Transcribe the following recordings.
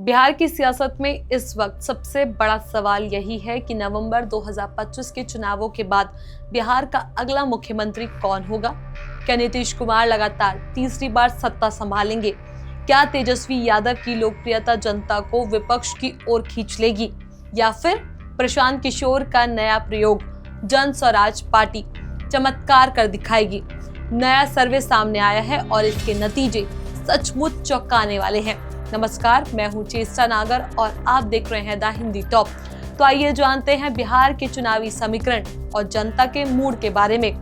बिहार की सियासत में इस वक्त सबसे बड़ा सवाल यही है कि नवंबर 2025 के चुनावों के बाद बिहार का अगला मुख्यमंत्री कौन होगा। क्या नीतीश कुमार लगातार तीसरी बार सत्ता संभालेंगे? क्या तेजस्वी यादव की लोकप्रियता जनता को विपक्ष की ओर खींच लेगी, या फिर प्रशांत किशोर का नया प्रयोग जन स्वराज पार्टी चमत्कार कर दिखाएगी? नया सर्वे सामने आया है और इसके नतीजे सचमुच चौंकाने वाले हैं। नमस्कार, मैं हूं चेष्टा नागर और आप देख रहे हैं द हिंदी टॉप। तो आइए जानते हैं बिहार के चुनावी समीकरण और जनता के मूड के बारे में।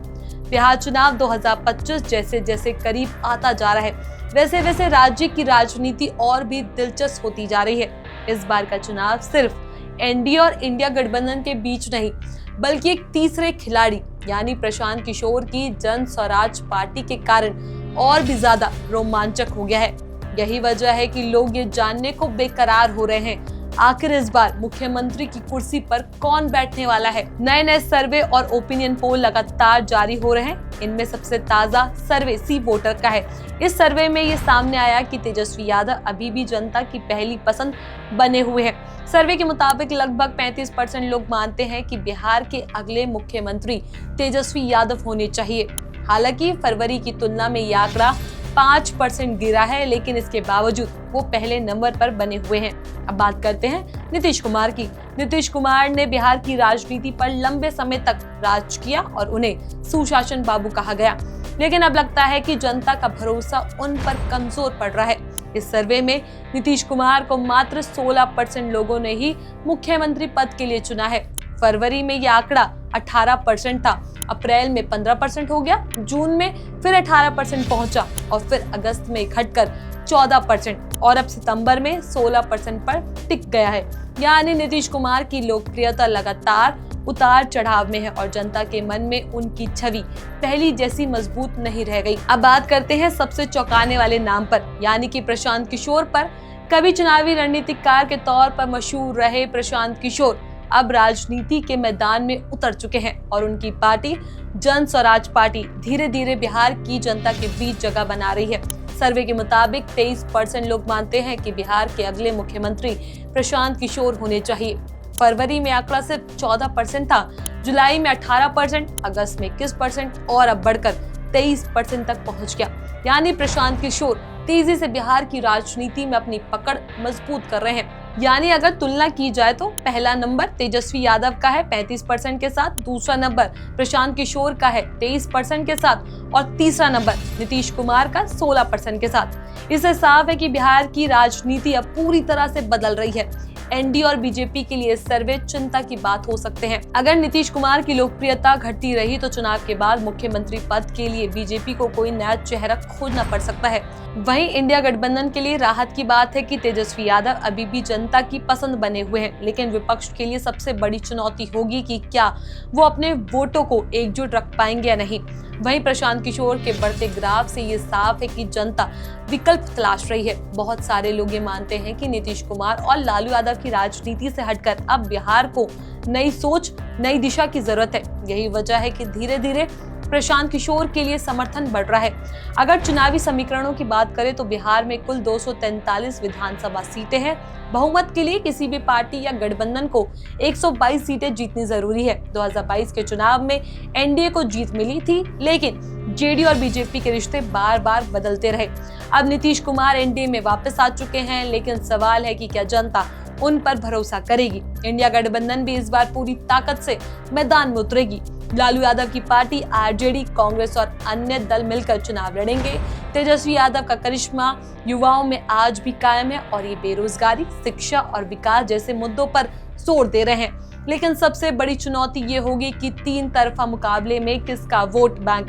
बिहार चुनाव 2025 जैसे जैसे करीब आता जा रहा है, वैसे वैसे राज्य की राजनीति और भी दिलचस्प होती जा रही है। इस बार का चुनाव सिर्फ एनडीए और इंडिया गठबंधन के बीच नहीं, बल्कि एक तीसरे खिलाड़ी यानी प्रशांत किशोर की जन स्वराज पार्टी के कारण और भी ज्यादा रोमांचक हो गया है। यही वजह है कि लोग ये जानने को बेकरार हो रहे हैं, आखिर इस बार मुख्यमंत्री की कुर्सी पर कौन बैठने वाला है। नए नए सर्वे और ओपिनियन पोल लगातार जारी हो रहे हैं। इनमें सबसे ताजा सर्वे सी वोटर का है। इस सर्वे में ये सामने आया कि तेजस्वी यादव अभी भी जनता की पहली पसंद बने हुए हैं। सर्वे के मुताबिक लगभग 35% लोग मानते हैं कि बिहार के अगले मुख्यमंत्री तेजस्वी यादव होने चाहिए। हालांकि फरवरी की तुलना में यह आंकड़ा 5% गिरा है, लेकिन इसके बावजूद वो पहले नंबर पर बने हुए हैं। अब बात करते हैं नीतीश कुमार की। नीतीश कुमार ने बिहार की राजनीति पर लंबे समय तक राज किया और उन्हें सुशासन बाबू कहा गया, लेकिन अब लगता है कि जनता का भरोसा उन पर कमजोर पड़ रहा है। इस सर्वे में नीतीश कुमार को मात्र 16% लोगों ने ही मुख्यमंत्री पद के लिए चुना है। फरवरी में यह आंकड़ा 18% था, अप्रैल में 15% हो गया, जून में फिर 18% पहुंचा और फिर अगस्त में घटकर 14% और अब सितंबर में 16% पर टिक गया है। यानी नीतीश कुमार की लोकप्रियता लगातार उतार चढ़ाव में है और जनता के मन में उनकी छवि पहली जैसी मजबूत नहीं रह गई। अब बात करते हैं सबसे चौंकाने वाले नाम पर, यानी कि प्रशांत किशोर पर। कभी चुनावी रणनीतिकार के तौर पर मशहूर रहे प्रशांत किशोर अब राजनीति के मैदान में उतर चुके हैं और उनकी पार्टी जन स्वराज पार्टी धीरे धीरे बिहार की जनता के बीच जगह बना रही है। सर्वे के मुताबिक 23% लोग मानते हैं कि बिहार के अगले मुख्यमंत्री प्रशांत किशोर होने चाहिए। फरवरी में आंकड़ा सिर्फ 14% था, जुलाई में 18%, अगस्त में 21% और अब बढ़कर 23% तक पहुंच गया। यानी प्रशांत किशोर तेजी से बिहार की राजनीति में अपनी पकड़ मजबूत कर रहे हैं। यानी अगर तुलना की जाए तो पहला नंबर तेजस्वी यादव का है 35% के साथ, दूसरा नंबर प्रशांत किशोर का है 23% के साथ और तीसरा नंबर नीतीश कुमार का 16% के साथ। इससे साफ है कि बिहार की राजनीति अब पूरी तरह से बदल रही है। एनडीए और बीजेपी के लिए सर्वे चिंता की बात हो सकते हैं। अगर नीतीश कुमार की लोकप्रियता घटती रही तो चुनाव के बाद मुख्यमंत्री पद के लिए बीजेपी को कोई नया चेहरा खोजना पड़ सकता है। वहीं इंडिया गठबंधन के लिए राहत की बात है कि तेजस्वी यादव अभी भी जनता की पसंद बने हुए हैं, लेकिन विपक्ष के लिए सबसे बड़ी चुनौती होगी कि क्या वो अपने वोटों को एकजुट रख पाएंगे या नहीं। वहीं प्रशांत किशोर के बढ़ते ग्राफ से ये साफ है कि जनता विकल्प तलाश रही है। बहुत सारे लोग ये मानते हैं कि नीतीश कुमार और लालू यादव की राजनीति से हटकर अब बिहार को नई सोच, नई दिशा की जरूरत है। यही वजह है कि धीरे धीरे प्रशांत किशोर के लिए समर्थन बढ़ रहा है। अगर चुनावी समीकरणों की बात करें तो बिहार में कुल 243 विधानसभा सीटें हैं। बहुमत के लिए किसी भी पार्टी या गठबंधन को 122 सीटें जीतनी जरूरी है। 2022 के चुनाव में एनडीए को जीत मिली थी, लेकिन जेडीयू और बीजेपी के रिश्ते बार बार बदलते रहे। अब नीतीश कुमार एनडीए में वापस आ चुके हैं, लेकिन सवाल है कि क्या जनता उन पर भरोसा करेगी। इंडिया गठबंधन भी इस बार पूरी ताकत से मैदान में उतरेगी। लालू यादव की पार्टी, आरजेडी, कांग्रेस और अन्य दल मिलकर चुनाव लड़ेंगे। तेजस्वी यादव का करिश्मा युवाओं में आज भी कायम है और ये बेरोजगारी, शिक्षा और विकास जैसे मुद्दों पर जोर दे रहे हैं। लेकिन सबसे बड़ी चुनौती ये होगी कि तीन तरफा मुकाबले में किसका वोट बैंक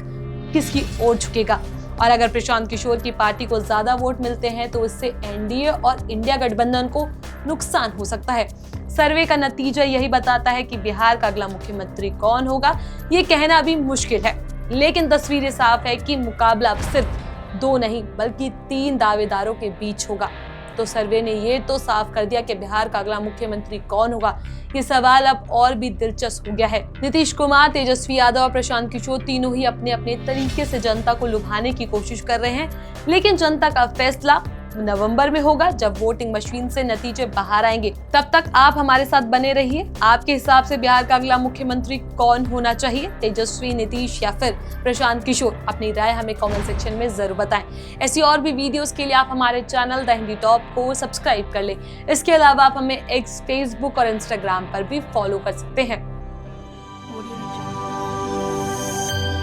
किसकी ओर झुकेगा। और अगर प्रशांत किशोर की पार्टी को ज्यादा वोट मिलते हैं तो इससे एनडीए और इंडिया गठबंधन को नुकसान हो सकता है। सर्वे का नतीजा यही बताता है कि बिहार का अगला मुख्यमंत्री कौन होगा ये कहना अभी मुश्किल है, लेकिन तस्वीर साफ है कि मुकाबला अब सिर्फ 2 नहीं बल्कि 3 दावेदारों के बीच होगा। तो सर्वे ने ये तो साफ कर दिया कि बिहार का अगला मुख्यमंत्री कौन होगा। ये सवाल अब और भी दिलचस्प हो गया है। नीतीश कुमार, तेजस्वी यादव और प्रशांत किशोर तीनों ही अपने अपने तरीके से जनता को लुभाने की कोशिश कर रहे हैं, लेकिन जनता का फैसला नवंबर में होगा, जब वोटिंग मशीन से नतीजे बाहर आएंगे। तब तक आप हमारे साथ बने रहिए। आपके हिसाब से बिहार का अगला मुख्यमंत्री कौन होना चाहिए? तेजस्वी, नीतीश या फिर प्रशांत किशोर? अपनी राय हमें कमेंट सेक्शन में जरूर बताएं। ऐसी और भी वीडियोस के लिए आप हमारे चैनल द हिंदी टॉप को सब्सक्राइब कर लें। इसके अलावा आप हमें एक्स, फेसबुक और इंस्टाग्राम पर भी फॉलो कर सकते हैं।